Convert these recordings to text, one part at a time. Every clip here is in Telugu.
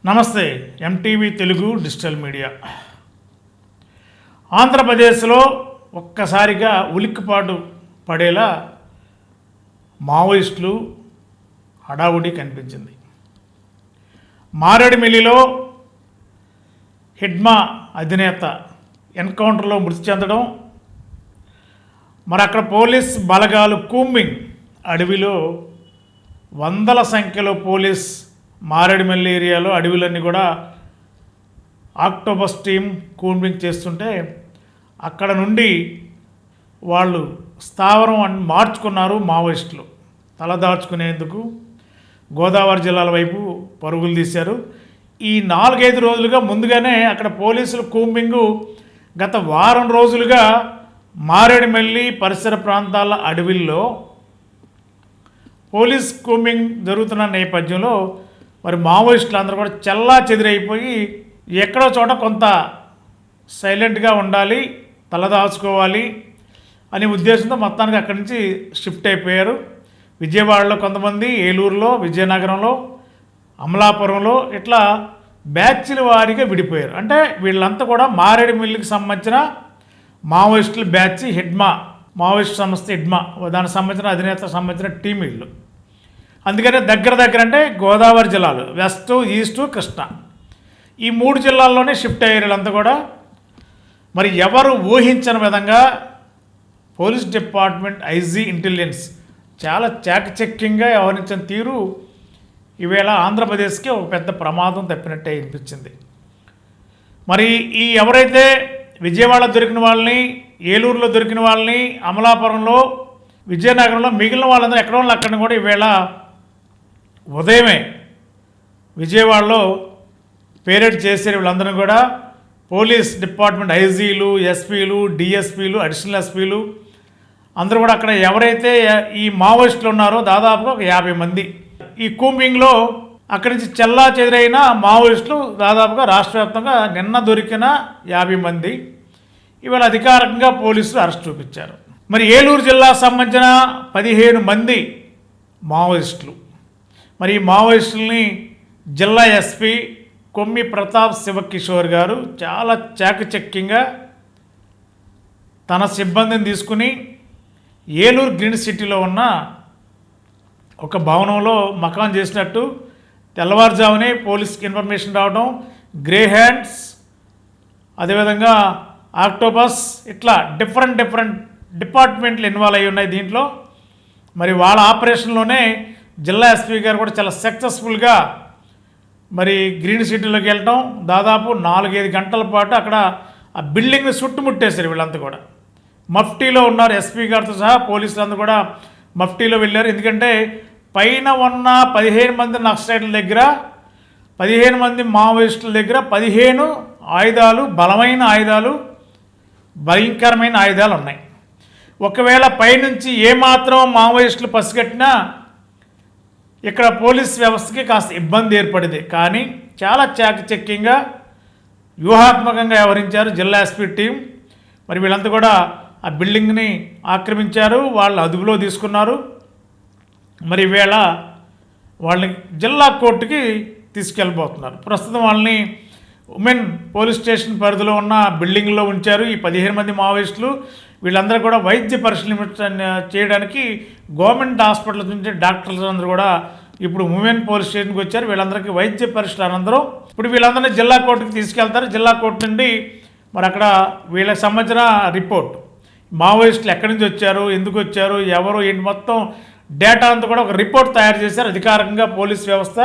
నమస్తే. MTV Telugu digital media. ఆంధ్రప్రదేశ్లో ఒక్కసారిగా ఉలిక్కిపాటు పడేలా మావోయిస్టులు హడావుడి కనిపించింది. మారేడుమిల్లిలో హిడ్మా అధినేత ఎన్కౌంటర్లో మృతి చెందడం, మరి అక్కడ పోలీస్ బలగాలు కూంబింగ్, అడవిలో వందల సంఖ్యలో పోలీస్ మారేడుమిల్లి ఏరియాలో అడవులన్నీ కూడా ఆక్టోపస్ టీం కూంబింగ్ చేస్తుంటే అక్కడ నుండి వాళ్ళు స్థావరం మార్చుకున్నారు. మావోయిస్టులు తలదాచుకునేందుకు గోదావరి జిల్లాల వైపు పరుగులు తీశారు. ఈ 4-5 రోజులుగా ముందుగానే అక్కడ పోలీసులు కూంబింగు గత వారం రోజులుగా మారేడుమిల్లి పరిసర ప్రాంతాల అడవిల్లో పోలీస్ కూంబింగ్ జరుగుతున్న నేపథ్యంలో మరి మావోయిస్టులు అందరూ కూడా చెల్లా చెదిరైపోయి ఎక్కడో చోట కొంత సైలెంట్గా ఉండాలి, తలదాచుకోవాలి అనే ఉద్దేశంతో మొత్తానికి అక్కడి నుంచి షిఫ్ట్ అయిపోయారు. విజయవాడలో కొంతమంది, ఏలూరులో, విజయనగరంలో, అమలాపురంలో ఇట్లా బ్యాచ్ల వారీగా విడిపోయారు. అంటే వీళ్ళంతా కూడా మారేడుమిల్లికి సంబంధించిన మావోయిస్టుల బ్యాచ్ హిడ్మా, మావోయిస్ట్ సంస్థ హిడ్మా, దానికి సంబంధించిన అధినేత సంబంధించిన టీం వీళ్ళు. అందుకనే దగ్గర అంటే గోదావరి జిల్లాలు వెస్ట్, ఈస్టు, కృష్ణ ఈ 3 జిల్లాల్లోనే షిఫ్ట్ అయ్యారు వీళ్ళంతా కూడా. మరి ఎవరు ఊహించని విధంగా పోలీస్ డిపార్ట్మెంట్, ఐజీ, ఇంటెలిజెన్స్ చాలా చాకచక్యంగా వ్యవహరించిన తీరు ఈవేళ ఆంధ్రప్రదేశ్కి ఒక పెద్ద ప్రమాదం తప్పినట్టే అనిపించింది. మరి ఈ ఎవరైతే విజయవాడలో దొరికిన వాళ్ళని, ఏలూరులో దొరికిన వాళ్ళని, అమలాపురంలో, విజయనగరంలో మిగిలిన వాళ్ళందరూ ఎక్కడ వాళ్ళు అక్కడ కూడా ఈవేళ ఉదయమే విజయవాడలో పేరేడ్ చేసే వీళ్ళందరూ కూడా పోలీస్ డిపార్ట్మెంట్ ఐజీలు, ఎస్పీలు, డిఎస్పీలు, అడిషనల్ ఎస్పీలు అందరూ కూడా అక్కడ ఎవరైతే ఈ మావోయిస్టులు ఉన్నారో దాదాపుగా ఒక 50 మంది ఈ కూంబింగ్లో అక్కడి నుంచి చెల్లా చెదిరైన మావోయిస్టులు దాదాపుగా రాష్ట్ర వ్యాప్తంగా నిన్న దొరికిన 50 మంది ఇవాళ అధికారికంగా పోలీసులు అరెస్ట్ చూపించారు. మరి ఏలూరు జిల్లాకు సంబంధించిన 15 మంది మావోయిస్టులు, మరి ఈ మావోయిస్టుల్ని జిల్లా ఎస్పీ కొమ్మి ప్రతాప్ శివకిషోర్ గారు చాలా చాకచక్యంగా తన సిబ్బందిని తీసుకుని ఏలూరు గ్రీన్ సిటీలో ఉన్న ఒక భవనంలో మకాన్ చేసినట్టు తెల్లవారుజామునే పోలీస్కి ఇన్ఫర్మేషన్ రావడం, గ్రే హ్యాండ్స్, అదేవిధంగా ఆక్టోపస్ ఇట్లా డిఫరెంట్ డిపార్ట్మెంట్లు ఇన్వాల్వ్ అయి ఉన్నాయి దీంట్లో. మరి వాళ్ళ ఆపరేషన్లోనే జిల్లా ఎస్పీ గారు కూడా చాలా సక్సెస్ఫుల్గా మరి గ్రీన్ సిటీలోకి వెళ్ళటం, దాదాపు 4-5 గంటల పాటు అక్కడ ఆ బిల్డింగ్ని చుట్టుముట్టేశారు. వీళ్ళంతా కూడా మఫ్టీలో ఉన్నారు, ఎస్పీ గారితో సహా పోలీసులందరూ కూడా మఫ్టీలో వెళ్ళారు. ఎందుకంటే పైన ఉన్న 15 మంది నక్సలైట్ల దగ్గర, 15 మంది మావోయిస్టుల దగ్గర 15 ఆయుధాలు, బలమైన ఆయుధాలు, భయంకరమైన ఆయుధాలు ఉన్నాయి. ఒకవేళ పైనుంచి ఏమాత్రం మావోయిస్టులు పసిగట్టినా ఇక్కడ పోలీస్ వ్యవస్థకి కాస్త ఇబ్బంది ఏర్పడింది. కానీ చాలా చాకచక్యంగా వ్యూహాత్మకంగా వ్యవహరించారు జిల్లా ఎస్పీ టీం. మరి వీళ్ళంతా కూడా ఆ బిల్డింగ్ని ఆక్రమించారు, వాళ్ళు అదుపులో తీసుకున్నారు. మరి ఈవేళ వాళ్ళని జిల్లా కోర్టుకి తీసుకెళ్ళబోతున్నారు. ప్రస్తుతం వాళ్ళని ఉమెన్ పోలీస్ స్టేషన్ పరిధిలో ఉన్న బిల్డింగ్లో ఉంచారు. ఈ 15 మంది మావోయిస్టులు వీళ్ళందరూ కూడా వైద్య పరిశీలన చేయడానికి గవర్నమెంట్ హాస్పిటల్ నుంచి డాక్టర్స్ అందరూ కూడా ఇప్పుడు ఉమెన్ పోలీస్ స్టేషన్కి వచ్చారు. వీళ్ళందరికీ వైద్య పరీక్షలు అనంతరం ఇప్పుడు వీళ్ళందరినీ జిల్లా కోర్టుకి తీసుకెళ్తారు. జిల్లా కోర్టు నుండి మరి అక్కడ వీళ్ళకి సంబంధించిన రిపోర్ట్, మావోయిస్టులు ఎక్కడి నుంచి వచ్చారు, ఎందుకు వచ్చారు, ఎవరు ఏంటి మొత్తం డేటా అంతా కూడా ఒక రిపోర్ట్ తయారు చేశారు అధికారికంగా పోలీస్ వ్యవస్థ.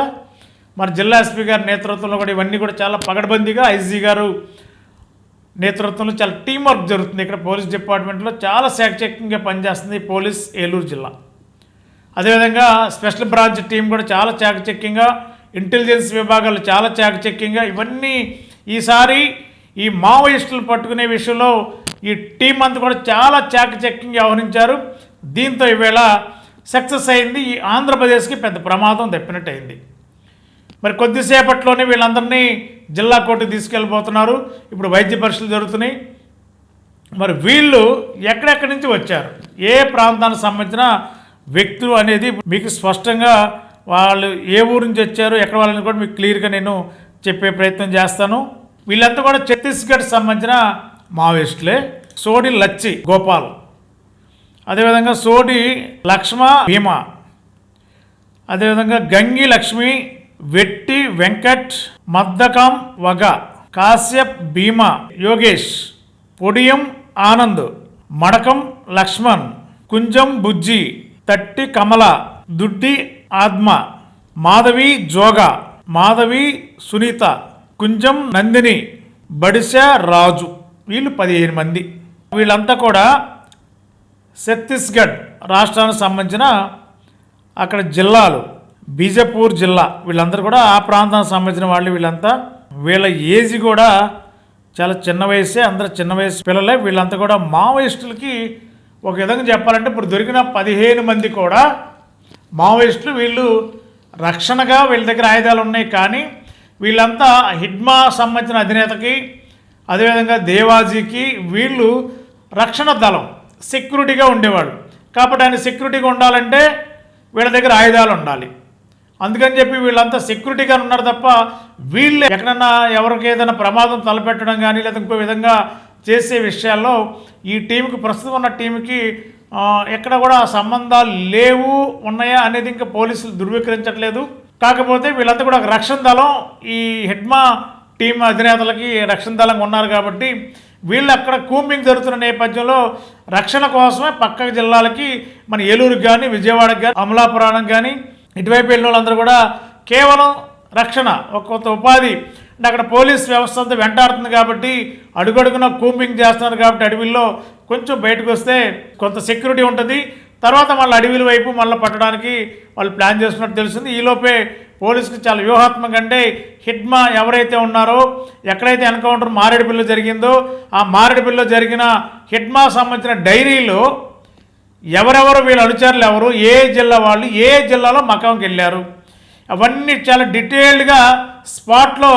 మరి జిల్లా ఎస్పీ గారి నేతృత్వంలో కూడా ఇవన్నీ కూడా చాలా పగడబందీగా ఐజీ గారు నేతృత్వంలో చాలా టీం వర్క్ జరుగుతుంది. ఇక్కడ పోలీస్ డిపార్ట్మెంట్లో చాలా చాకచక్యంగా పనిచేస్తుంది పోలీస్ ఏలూరు జిల్లా. అదేవిధంగా స్పెషల్ బ్రాంచ్ టీం కూడా చాలా చాకచక్యంగా, ఇంటెలిజెన్స్ విభాగాలు చాలా చాకచక్యంగా, ఇవన్నీ ఈసారి ఈ మావోయిస్టులు పట్టుకునే విషయంలో ఈ టీం అంతా కూడా చాలా చాకచక్యంగా వ్యవహరించారు. దీంతో ఈవేళ సక్సెస్ అయింది. ఈ ఆంధ్రప్రదేశ్కి పెద్ద ప్రమాదం తప్పినట్టు అయింది. మరి కొద్దిసేపట్లోనే వీళ్ళందరినీ జిల్లా కోర్టుకు తీసుకెళ్ళిపోతున్నారు. ఇప్పుడు వైద్య పరీక్షలు జరుగుతున్నాయి. మరి వీళ్ళు ఎక్కడెక్కడి నుంచి వచ్చారు, ఏ ప్రాంతానికి సంబంధించిన వ్యక్తులు అనేది మీకు స్పష్టంగా వాళ్ళు ఏ ఊరు నుంచి వచ్చారు, ఎక్కడ వాళ్ళని కూడా మీకు క్లియర్గా నేను చెప్పే ప్రయత్నం చేస్తాను. వీళ్ళంతా కూడా ఛత్తీస్గఢ్ సంబంధించిన మావోయిస్టులే. సోడి లచ్చి గోపాల్, అదేవిధంగా సోడి లక్ష్మ భీమా, అదేవిధంగా గంగి లక్ష్మి, వెట్టి వెంకట్, మద్దకం వగ, కాశ్యప్ భీమా, యోగేష్, పొడియం ఆనంద్, మడకం లక్ష్మణ్, కుంజం బుజ్జి, తట్టి కమల, దుడ్డి ఆత్మ, మాధవి జోగా, మాధవి సునీత, కుంజం నందిని, బడిస రాజు. వీళ్ళు 15 మంది. వీళ్ళంతా కూడా ఛత్తీస్గఢ్ రాష్ట్రానికి సంబంధించిన అక్కడ జిల్లాలు, బీజపూర్ జిల్లా, వీళ్ళందరూ కూడా ఆ ప్రాంతానికి సంబంధించిన వాళ్ళు. వీళ్ళంతా వీళ్ళ ఏజ్ కూడా చాలా చిన్న వయసే, అందరూ చిన్న వయసు పిల్లలే. వీళ్ళంతా కూడా మావోయిస్టులకి ఒక విధంగా చెప్పాలంటే ఇప్పుడు దొరికిన 15 మంది కూడా మావోయిస్టులు. వీళ్ళు రక్షణగా వీళ్ళ దగ్గర ఆయుధాలు ఉన్నాయి, కానీ వీళ్ళంతా హిడ్మా సంబంధించిన అధినేతకి, అదేవిధంగా దేవాజీకి వీళ్ళు రక్షణ దళం, సెక్యూరిటీగా ఉండేవాడు. కాబట్టి ఆయన సెక్యూరిటీగా ఉండాలంటే వీళ్ళ దగ్గర ఆయుధాలు ఉండాలి. అందుకని చెప్పి వీళ్ళంతా సెక్యూరిటీగా ఉన్నారు తప్ప వీళ్ళు ఎక్కడన్నా ఎవరికి ఏదైనా ప్రమాదం తలపెట్టడం కానీ లేదా ఇంకో విధంగా చేసే విషయాల్లో ఈ టీంకి, ప్రస్తుతం ఉన్న టీంకి ఎక్కడ కూడా సంబంధాలు లేవు, ఉన్నాయా అనేది ఇంకా పోలీసులు ధృవీకరించట్లేదు. కాకపోతే వీళ్ళంతా కూడా రక్షణ దళం, ఈ హిడ్మా టీం అధినేతలకి రక్షణ దళంగా ఉన్నారు. కాబట్టి వీళ్ళు అక్కడ కూంబింగ్ జరుగుతున్న నేపథ్యంలో రక్షణ కోసమే పక్క జిల్లాలకి, మన ఏలూరుకి కానీ, విజయవాడకి కానీ, అమలాపురానికి కానీ ఇటువైపు వెళ్ళిన వాళ్ళందరూ కూడా కేవలం రక్షణ, ఒక కొత్త ఉపాధి. అంటే అక్కడ పోలీస్ వ్యవస్థ అంతా వెంటాడుతుంది కాబట్టి అడుగడుగున కూంబింగ్ చేస్తున్నారు. కాబట్టి అడవిల్లో కొంచెం బయటకు వస్తే కొంత సెక్యూరిటీ ఉంటుంది. తర్వాత మళ్ళీ అడవిల వైపు మళ్ళీ పట్టడానికి వాళ్ళు ప్లాన్ చేస్తున్నట్టు తెలిసింది. ఈలోపే పోలీసుకి చాలా వ్యూహాత్మకంగా, అంటే హిడ్మా ఎవరైతే ఉన్నారో, ఎక్కడైతే ఎన్కౌంటర్ మారేడుపల్లిలో జరిగిందో ఆ మారేడుపల్లిలో జరిగిన హిడ్మా సంబంధించిన డైరీలో ఎవరెవరు, వీళ్ళ అనుచరులు ఎవరు, ఏ జిల్లా వాళ్ళు, ఏ జిల్లాలో మకాంకి వెళ్ళారు, అవన్నీ చాలా డీటెయిల్డ్గా స్పాట్లో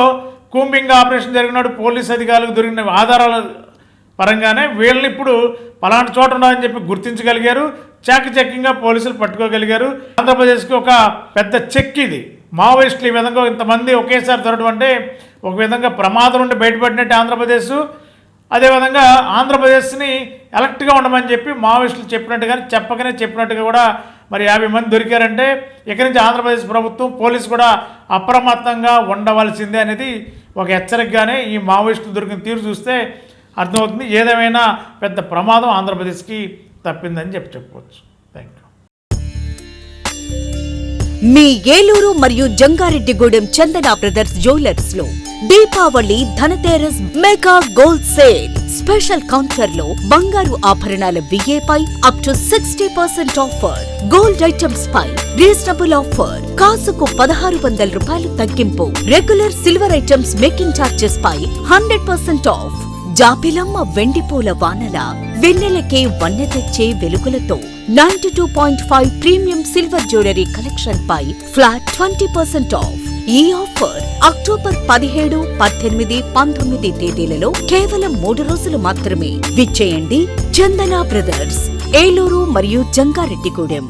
కూంబింగ్ ఆపరేషన్ జరిగినప్పుడు పోలీస్ అధికారులకు దొరికిన ఆధారాల పరంగానే వీళ్ళని ఇప్పుడు పలానా చోట ఉన్నారని చెప్పి గుర్తించగలిగారు. చెక్కింగ్గా పోలీసులు పట్టుకోగలిగారు. ఆంధ్రప్రదేశ్కి ఒక పెద్ద చెక్ ఇది. మావోయిస్టులు ఈ విధంగా ఇంతమంది ఒకేసారి దొరకడం అంటే ఒక విధంగా ప్రమాదం నుండి బయటపడినట్టు ఆంధ్రప్రదేశ్. అదేవిధంగా ఆంధ్రప్రదేశ్ని అలర్ట్గా ఉండమని చెప్పి మావోయిస్టులు చెప్పినట్టుగా చెప్పినట్టుగా కూడా మరి 50 మంది దొరికారంటే ఇక్కడి నుంచి ఆంధ్రప్రదేశ్ ప్రభుత్వం, పోలీసు కూడా అప్రమత్తంగా ఉండవలసిందే అనేది ఒక హెచ్చరికగానే ఈ మావోయిస్టులు దొరికిన తీరు చూస్తే అర్థమవుతుంది. ఏదేమైనా పెద్ద ప్రమాదం ఆంధ్రప్రదేశ్కి తప్పిందని చెప్పుకోవచ్చు. Thank you. మీ ఏలూరు మరియు జంగారెడ్డిగూడెం చందన బ్రదర్స్ జ్యువెలర్స్ లో Deepavali Dhanteras mega gold sale special counter లో బంగారు ఆభరణాల విఏపై up to 60% offer, gold items పై రీజనబుల్ ఆఫర్, కాసుకు 1600 రూపాయలు తగ్గింపు, regular silver items making charges పై 100% ఆఫ్, జాబిలమ్మ వెండిపూల వానల వెన్నెలకే వన్నె తెచ్చే వెలుగులతో 92.5 ప్రీమియం సిల్వర్ జ్యువెలరీ కలెక్షన్ పై ఫ్లాట్ 20% ఆఫ్. ఈ ఆఫర్ అక్టోబర్ 17, 18, 19 తేదీలలో కేవలం 3 రోజులు మాత్రమే. విచ్చేయండి చందన బ్రదర్స్, ఏలూరు మరియు జంగారెడ్డిగూడెం.